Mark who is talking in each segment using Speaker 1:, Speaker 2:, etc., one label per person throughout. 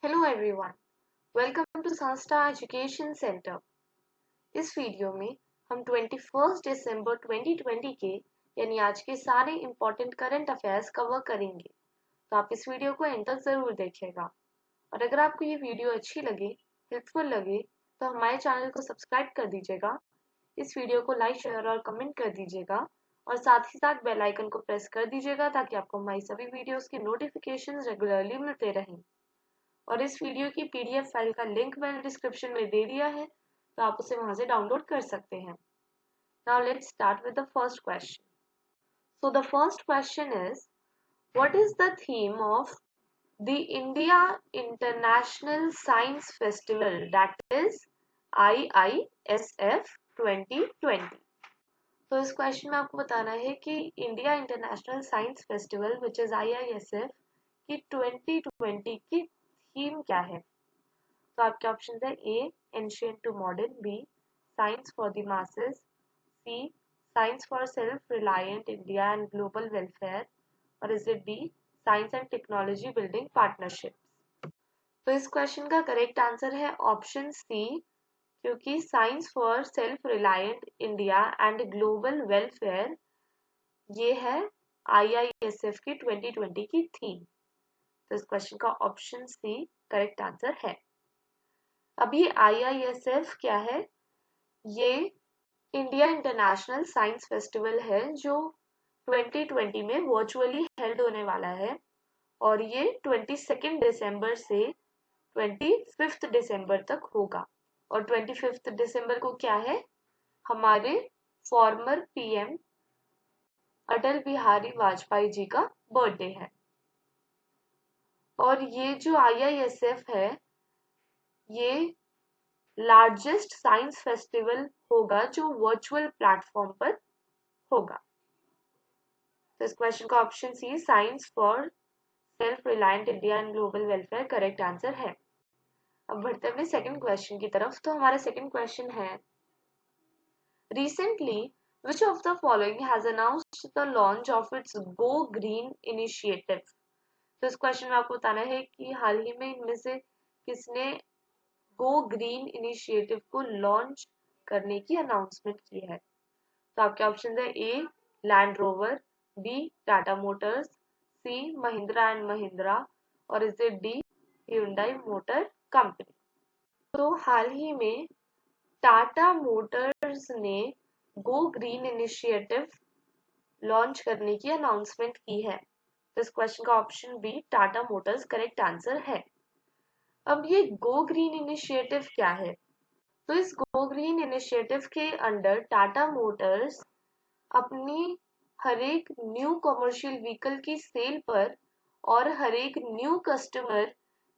Speaker 1: Hello everyone, welcome to संस्था education centre. इस video में हम 21 दिसंबर 2020 के यानी आज के सारे इम्पोर्टेंट करंट अफेयर्स कवर करेंगे। तो आप इस वीडियो को एंड तक ज़रूर देखिएगा। और अगर आपको ये वीडियो अच्छी लगे, हेल्पफुल लगे, तो हमारे चैनल को सब्सक्राइब कर दीजिएगा, इस वीडियो को लाइक, शेयर और कमेंट कर दीजिएगा और साथ ही साथ बेल आइकन को प्रेस कर दीजिएगा ताकि आपको हमारी सभी वीडियोस की नोटिफिकेशंस रेगुलरली मिलते रहें। और इस वीडियो की पीडीएफ फाइल का लिंक मैंने डिस्क्रिप्शन में दे दिया है, तो आप उसे वहां से डाउनलोड कर सकते हैं। Now let's start with the first question. So the first question is, what is the theme of the India international science festival that is IISF 2020? तो इस क्वेश्चन में आपको बताना है कि India international science festival which is IISF की 2020 की theme क्या है। तो आपके ऑप्शन है A ancient to modern, B science for the masses, C science for self reliant India and global welfare, और is it D science and technology building partnership. तो इस क्वेश्चन का करेक्ट आंसर है ऑप्शन सी, क्योंकि science for self reliant India and global welfare ये है IISF की 2020 की थीम। तो इस क्वेश्चन का ऑप्शन सी करेक्ट आंसर है। अब ये IISF क्या है? ये इंडिया इंटरनेशनल साइंस फेस्टिवल है जो 2020 में वर्चुअली हेल्ड होने वाला है और ये 22 दिसंबर से 25 दिसंबर तक होगा। और 25 दिसंबर को क्या है? हमारे फॉर्मर PM अटल बिहारी वाजपेयी जी का बर्थडे है। और ये जो IISF है ये लार्जेस्ट साइंस फेस्टिवल होगा जो वर्चुअल प्लेटफॉर्म पर होगा। तो इस क्वेश्चन का option C science for self reliant India and global welfare correct answer है। अब बढ़ते हैं अपने सेकंड क्वेश्चन की तरफ। तो हमारा सेकंड क्वेश्चन है, recently which of the following has announced the launch of it's go green initiative? तो इस क्वेश्चन में आपको बताना है कि हाल ही में इनमें से किसने गो ग्रीन इनिशिएटिव को लॉन्च करने की अनाउंसमेंट की है। तो आपके ऑप्शन है A land rover, B Tata motors, C Mahindra and Mahindra, और is it D hyundai motor company. तो हाल ही में टाटा मोटर्स ने गो ग्रीन इनिशिएटिव लॉन्च करने की अनाउंसमेंट की है। तो इस क्वेश्चन का option B Tata Motors correct answer है। अब ये गो ग्रीन इनिशिएटिव क्या है? तो इस गो ग्रीन इनिशिएटिव के अंडर टाटा मोटर्स अपनी हर एक न्यू कमर्शियल व्हीकल की सेल पर और हर एक न्यू कस्टमर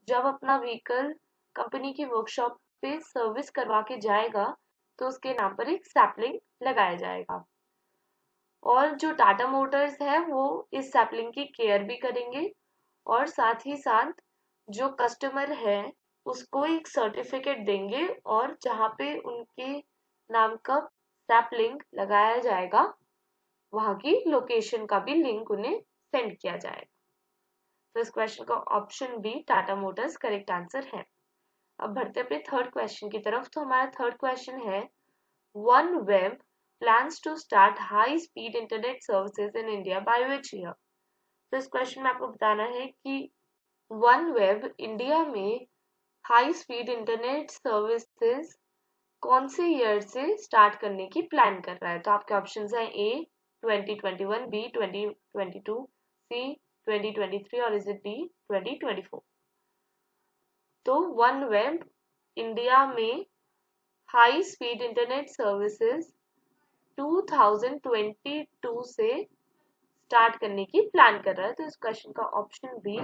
Speaker 1: जब अपना व्हीकल कंपनी की वर्कशॉप पे सर्विस करवा के जाएगा तो उसके नाम पर एक सैपलिंग लगाया जाएगा। और जो टाटा मोटर्स है वो इस सैपलिंग की केयर भी करेंगे और साथ ही साथ जो कस्टमर है उसको एक सर्टिफिकेट देंगे और जहाँ पे उनके नाम का सैपलिंग लगाया जाएगा वहां की लोकेशन का भी लिंक उन्हें सेंड किया जाएगा। तो इस क्वेश्चन का option B Tata Motors correct answer है। अब बढ़ते अपने थर्ड क्वेश्चन की तरफ। तो हमारा थर्ड क्वेश्चन है, one web plans to start high speed internet services in India by which year? तो इस क्वेश्चन में आपको बताना है कि वन वेब इंडिया में हाई स्पीड इंटरनेट सर्विसेज कौन से ईयर से स्टार्ट करने की प्लान कर रहा है। तो आपके ऑप्शंस हैं ए 2021, बी 2022, सी 2023, और इज इट डी 2024? तो वन वेब इंडिया में हाई स्पीड इंटरनेट सर्विसेज 2022 से स्टार्ट करने की प्लान कर रहा है। तो इस क्वेश्चन का ऑप्शन बी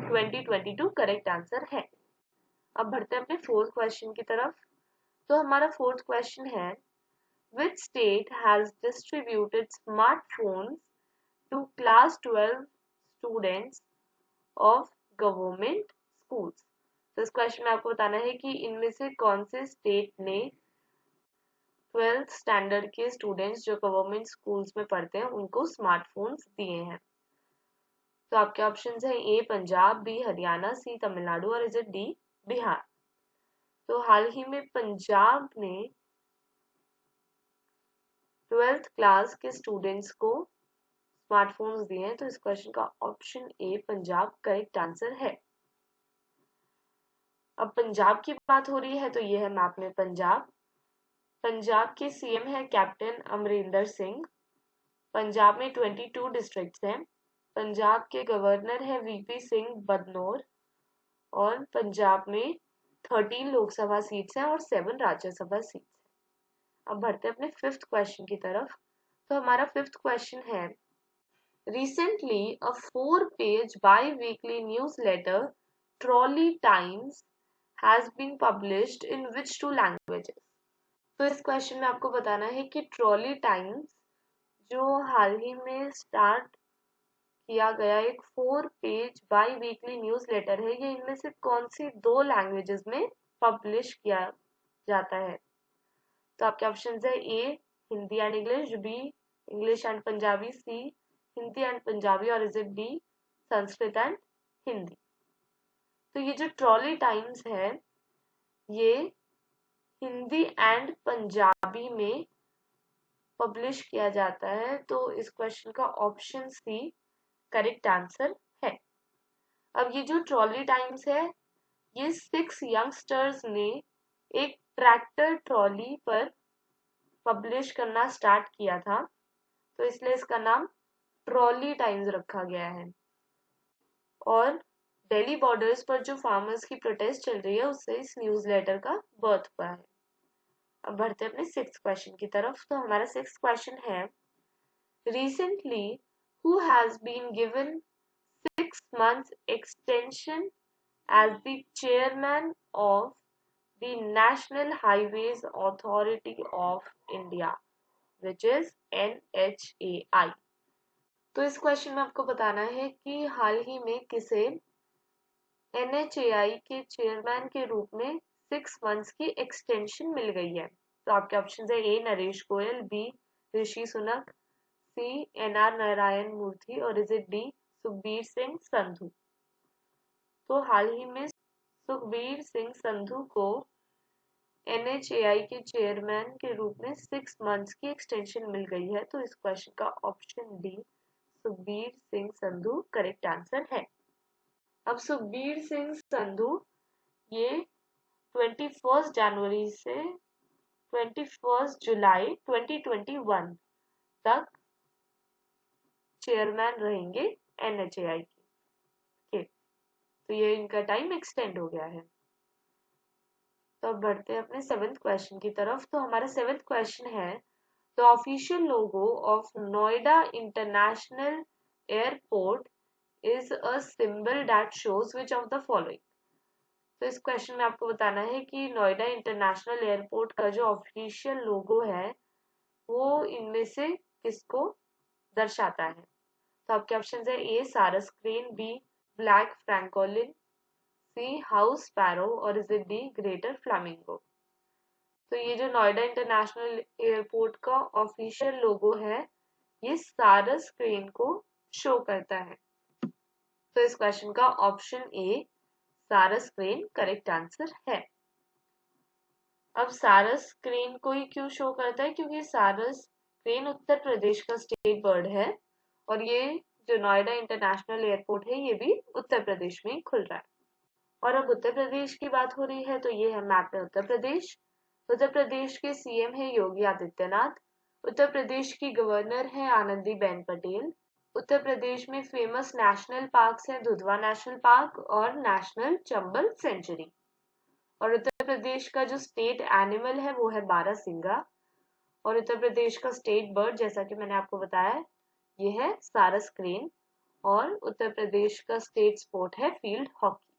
Speaker 1: 2022 करेक्ट आंसर है। अब बढ़ते हैं अपने फोर्थ क्वेश्चन की तरफ। तो हमारा फोर्थ क्वेश्चन है, which state has distributed smartphones to class 12 students of government schools? तो इस क्वेश्चन में आपको बताना है कि इनमें से कौन से स्टेट ने 12th स्टैंडर्ड के स्टूडेंट्स जो गवर्नमेंट स्कूल्स में पढ़ते हैं उनको स्मार्टफोन्स दिए हैं। तो आपके ऑप्शन है ए पंजाब, बी हरियाणा, सी तमिलनाडु और इज इट डी बिहार। तो हाल ही में पंजाब ने 12th क्लास के स्टूडेंट्स को स्मार्टफोन्स दिए हैं, तो इस क्वेश्चन का option A Punjab correct answer है। अब पंजाब की बात हो रही है तो ये है मैप में पंजाब। पंजाब के सीएम है कैप्टन अमरिंदर सिंह। पंजाब में 22 डिस्ट्रिक्ट्स हैं। पंजाब के गवर्नर है वीपी सिंह बदनौर और पंजाब में 13 लोकसभा सीट्स हैं और 7 राज्यसभा सीट्स हैं। अब बढ़ते हैं अपने फिफ्थ क्वेश्चन की तरफ। तो हमारा फिफ्थ क्वेश्चन है, recently a 4-page bi-weekly newsletter Trolley Times has been published in which 2 languages? तो इस क्वेश्चन में आपको बताना है कि ट्रॉली टाइम्स जो हाल ही में स्टार्ट किया गया एक 4-पेज बाई वीकली न्यूज लेटर है, ये इनमें से कौन सी 2 लैंग्वेजेस में पब्लिश किया जाता है? तो आपके ऑप्शन है A Hindi and English, B English and Punjabi, C Hindi and Punjabi और is it D Sanskrit and Hindi. तो ये जो ट्रॉली टाइम्स है ये हिंदी एंड पंजाबी में पब्लिश किया जाता है, तो इस क्वेश्चन का ऑप्शन सी करेक्ट आंसर है। अब ये जो ट्रॉली टाइम्स है ये 6 यंगस्टर्स ने एक ट्रैक्टर ट्रॉली पर पब्लिश करना स्टार्ट किया था, तो इसलिए इसका नाम ट्रॉली टाइम्स रखा गया है। और दिल्ली बॉर्डर्स पर जो फार्मर्स की प्रोटेस्ट चल रही है उससे इस न्यूज़लेटर का बर्थ हुआ है। अब बढ़ते हैं अपने 6th क्वेश्चन की तरफ। तो हमारा 6th क्वेश्चन है, recently who has been given 6 months extension as the chairman of the National Highways Authority of India, which is NHAI? तो इस क्वेश्चन में आपको बताना है कि हाल ही में किसे NHAI के चेयरमैन के रूप में 6 मंथ्स की एक्सटेंशन मिल गई है। तो आपके ऑप्शन है ए नरेश गोयल, बी ऋषि सुनक, सी NR नारायण मूर्ति और is it D Sukhbir Singh Sandhu. तो हाल ही में सुखबीर सिंह संधू को NHAI के चेयरमैन के रूप में 6 मंथ्स की एक्सटेंशन मिल गई है, तो इस क्वेश्चन का option D Sukhbir Singh Sandhu correct answer है। अब सुखबीर सिंह संधू ये 21 जनवरी से 21 जुलाई 2021 तक चेयरमैन रहेंगे NHAI के। तो ये इनका टाइम एक्सटेंड हो गया है। तो अब बढ़ते हैं अपने 7th क्वेश्चन की तरफ। तो हमारा 7th क्वेश्चन है, the official logo of Noida international airport is a symbol that shows which of the following? तो इस क्वेश्चन में आपको बताना है कि नोएडा इंटरनेशनल एयरपोर्ट का जो ऑफिशियल लोगो है वो इनमें से किसको दर्शाता है? तो आपके ऑप्शन है ए सारस क्रेन, बी ब्लैक फ्रैंकोलिन, सी हाउस स्पैरो और is it D greater flamingo. तो ये जो नोएडा इंटरनेशनल एयरपोर्ट का ऑफिशियल लोगो है ये सारस क्रेन को शो करता है, तो इस क्वेश्चन का ऑप्शन ए सारस क्रेन करेक्ट आंसर है। अब सारस क्रेन को ही क्यों शो करता है? क्योंकि सारस क्रेन उत्तर प्रदेश का स्टेट बर्ड है और ये जो नोएडा इंटरनेशनल एयरपोर्ट है ये भी उत्तर प्रदेश में ही खुल रहा है। और अब उत्तर प्रदेश की बात हो रही है तो ये है मैप में उत्तर प्रदेश। उत्तर प्रदेश के सीएम है योगी आदित्यनाथ। उत्तर प्रदेश की गवर्नर है आनंदीबेन पटेल। उत्तर प्रदेश में फेमस नेशनल पार्क्स हैं दुधवा नेशनल पार्क और नेशनल चंबल सेंचुरी। और उत्तर प्रदेश का जो स्टेट एनिमल है वो है बारहसिंगा और उत्तर प्रदेश का स्टेट बर्ड जैसा कि मैंने आपको बताया ये है सारस क्रेन और उत्तर प्रदेश का स्टेट स्पोर्ट है फील्ड हॉकी।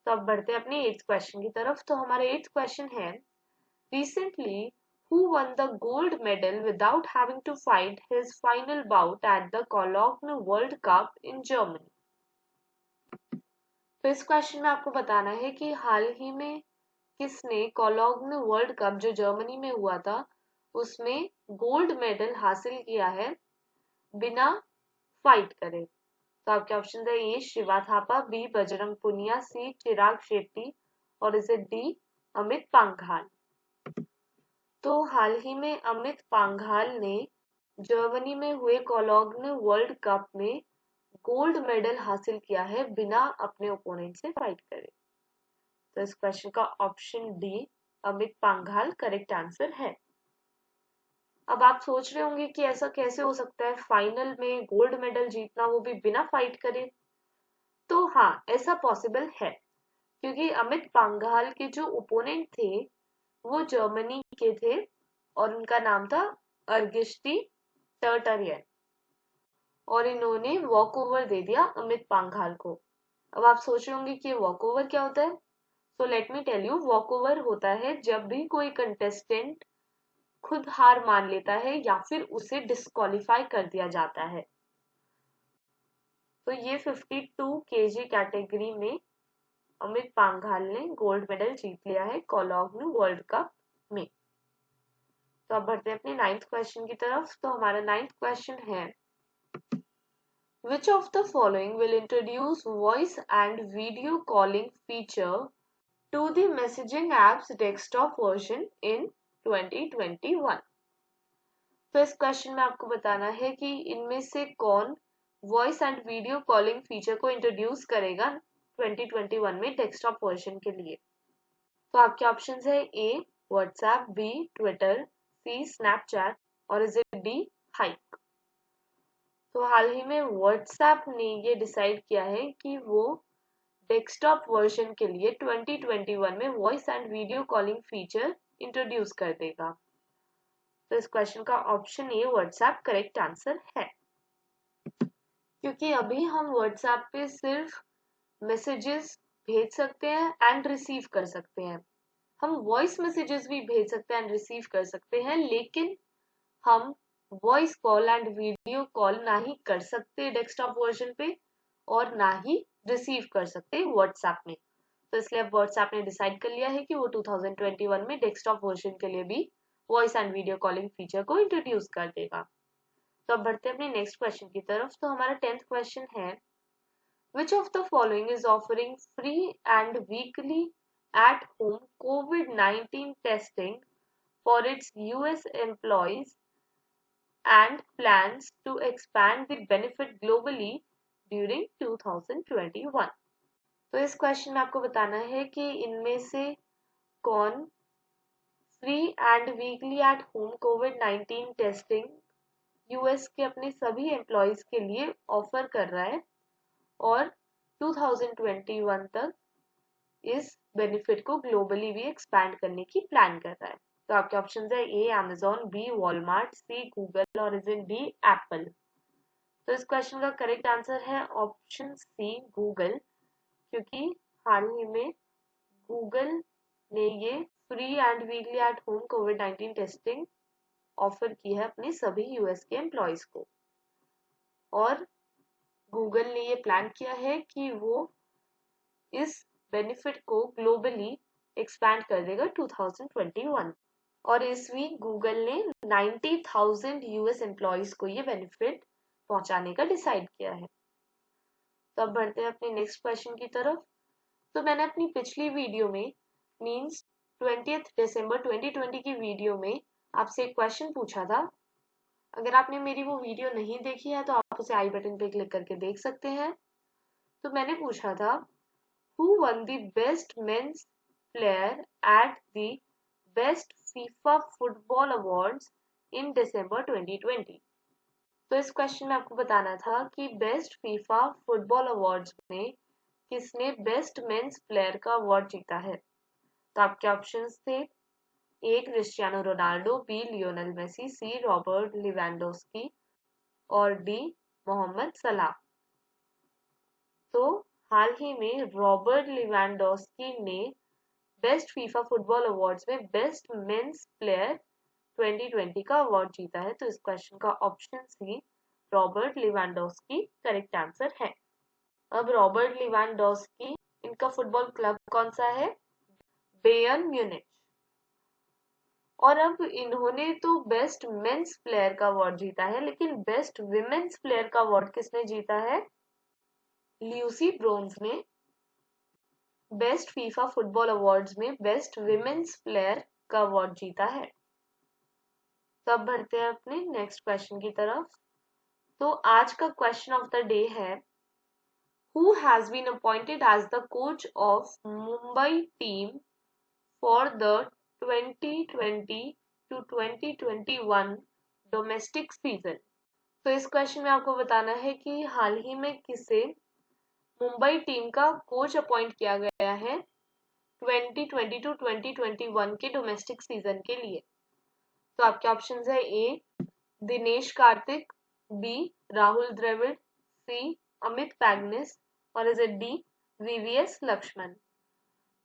Speaker 1: तो अब बढ़ते हैं अपने 8th क्वेश्चन की तरफ। तो हमारा 8th क्वेश्चन है, recently who won the gold medal without having to fight his final bout at the Cologne World Cup in Germany? तो इस क्वेश्चन में आपको बताना है कि हाल ही में किसने कोलोग्न वर्ल्ड कप जो जर्मनी में हुआ था उसमें गोल्ड मेडल हासिल किया है बिना फाइट करे। तो आपके ऑप्शन है ए शिवा थापा, बी बजरंग पुनिया, सी चिराग शेट्टी और is it D Amit Panghal. तो हाल ही में अमित पांघाल ने जर्मनी में हुए कोलोग्न वर्ल्ड कप में गोल्ड मेडल हासिल किया है बिना अपने ओपोनेंट से फाइट करे। तो इस क्वेश्चन का option D Amit Panghal correct answer है। अब आप सोच रहे होंगे कि ऐसा कैसे हो सकता है फाइनल में गोल्ड मेडल जीतना, वो भी बिना फाइट करे। तो हाँ, ऐसा पॉसिबल है क्योंकि अमित पांघाल के जो ओपोनेंट थे वो जर्मनी के थे और उनका नाम था अर्गिश्ती टर्टरियन और इन्होंने वॉक ओवर दे दिया अमित पांघाल को। अब आप सोच रहे होंगे कि वॉक ओवर क्या होता है। तो let me tell you, walkover होता है जब भी कोई कंटेस्टेंट खुद हार मान लेता है या फिर उसे डिस्क्वालीफाई कर दिया जाता है। तो ये 52 केजी कैटेगरी में अमित पांघाल ने गोल्ड मेडल जीत लिया है कोलोग्न वर्ल्ड कप में। तो अब बढ़ते हैं अपने 9th क्वेश्चन की तरफ। तो हमारा 9th क्वेश्चन है, which of the following will introduce voice and video calling feature to the messaging app's desktop version in 2021? तो इस क्वेश्चन में आपको बताना है कि इनमें से कौन voice and video calling feature को इंट्रोड्यूस करेगा 2021 में डेस्कटॉप वर्जन के लिए। तो आपके ऑप्शंस है ए व्हाट्सएप, बी ट्विटर, सी स्नैपचैट और इज इट डी हाइक। तो हाल ही में व्हाट्सएप ने ये डिसाइड किया है कि वो डेस्कटॉप वर्जन के लिए 2021 में voice and video calling feature introduce कर देगा। तो इस क्वेश्चन का option A WhatsApp correct answer है क्योंकि अभी हम व्हाट्सएप पे सिर्फ मैसेजेस भेज सकते हैं एंड रिसीव कर सकते हैं। हम वॉइस मैसेजेस भी भेज सकते हैं एंड रिसीव कर सकते हैं, लेकिन हम voice call and video call ना ही कर सकते डेस्कटॉप वर्जन पे और ना ही रिसीव कर सकते व्हाट्सएप में। तो इसलिए अब व्हाट्सएप ने डिसाइड कर लिया है कि वो 2021 में डेस्कटॉप वर्जन के लिए भी voice and video calling feature को इंट्रोड्यूस कर देगा। तो अब बढ़ते हैं अपने नेक्स्ट क्वेश्चन की तरफ। तो हमारा 10th क्वेश्चन है, which of the following is offering free and weekly at home COVID-19 testing for its US employees and plans to expand the benefit globally during 2021? तो इस क्वेश्चन में आपको बताना है कि इनमें से कौन free and weekly at home covid testing US के अपने सभी एम्प्लॉयज के लिए ऑफर कर रहा है और 2021 तक इस बेनिफिट को ग्लोबली भी एक्सपैंड करने की प्लान कर रहा है। तो आपके ऑप्शन है ए Amazon, B Walmart, C Google और इज इन डी एप्पल। तो इस क्वेश्चन का करेक्ट आंसर है ऑप्शन सी गूगल, क्योंकि हाल ही में गूगल ने ये free and weekly at home covid testing offer की है अपने सभी यूएस के एम्प्लॉयज को और गूगल ने ये प्लान किया है कि वो इस बेनिफिट को ग्लोबली एक्सपैंड कर देगा 2021 और इस वीक गूगल ने 90,000 यूएस एम्प्लॉयज को ये बेनिफिट पहुंचाने का डिसाइड किया है। तो अब बढ़ते हैं अपने नेक्स्ट क्वेश्चन की तरफ। तो मैंने अपनी पिछली वीडियो में मींस 20 दिसंबर 2020 की वीडियो में आपसे एक क्वेश्चन पूछा था। अगर आपने मेरी वो वीडियो नहीं देखी है तो आप उसे आई बटन पे क्लिक करके देख सकते हैं। तो मैंने पूछा था, who won the best men's player at the best FIFA football awards in December 2020? तो इस क्वेश्चन में आपको बताना था कि बेस्ट फीफा फुटबॉल अवार्ड्स में किसने बेस्ट मेंस प्लेयर का अवार्ड जीता है। तो आपके ऑप्शंस थे A Cristiano Ronaldo, B Lionel Messi, C Robert Lewandowski और डी मोहम्मद सलाह। तो हाल ही में रॉबर्ट लिवेंडोस्की ने बेस्ट फीफा फुटबॉल अवार्ड्स में बेस्ट मेंस प्लेयर 2020 का अवार्ड जीता है। तो इस क्वेश्चन का option C Robert Lewandowski correct answer है। अब रॉबर्ट लिवेंडोस्की, इनका फुटबॉल क्लब कौन सा है? Bayern Munich. और अब इन्होंने तो बेस्ट मेंस प्लेयर का अवार्ड जीता है, लेकिन बेस्ट विमेन्स प्लेयर का अवार्ड किसने जीता है? ल्यूसी ब्रोन्स ने बेस्ट फीफा फुटबॉल अवार्ड्स में बेस्ट विमेन्स प्लेयर का अवार्ड जीता है? तो अब बढ़ते हैं अपने नेक्स्ट क्वेश्चन की तरफ। तो आज का क्वेश्चन ऑफ द डे है, who has been appointed as the coach of Mumbai team for the 2020 to 2021 domestic season? तो इस क्वेश्चन में आपको बताना है कि हाल ही में किसे मुंबई टीम का कोच अपॉइंट किया गया है 2020 to 2021 के डोमेस्टिक सीजन के लिए। तो आपके ऑप्शंस है, A Dinesh Karthik, B Rahul Dravid, C Amit Pagnis और is it D VVS Laxman.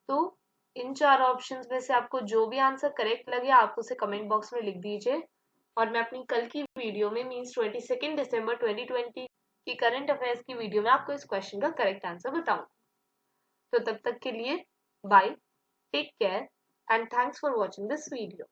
Speaker 1: तो इन चार ऑप्शंस में से आपको जो भी आंसर करेक्ट लगे आप उसे कमेंट बॉक्स में लिख दीजिए और मैं अपनी कल की वीडियो में मींस 22 दिसंबर 2020 की करंट अफेयर्स की वीडियो में आपको इस क्वेश्चन का करेक्ट आंसर बताऊं। तो तब तक के लिए bye, take care and thanks for watching this video.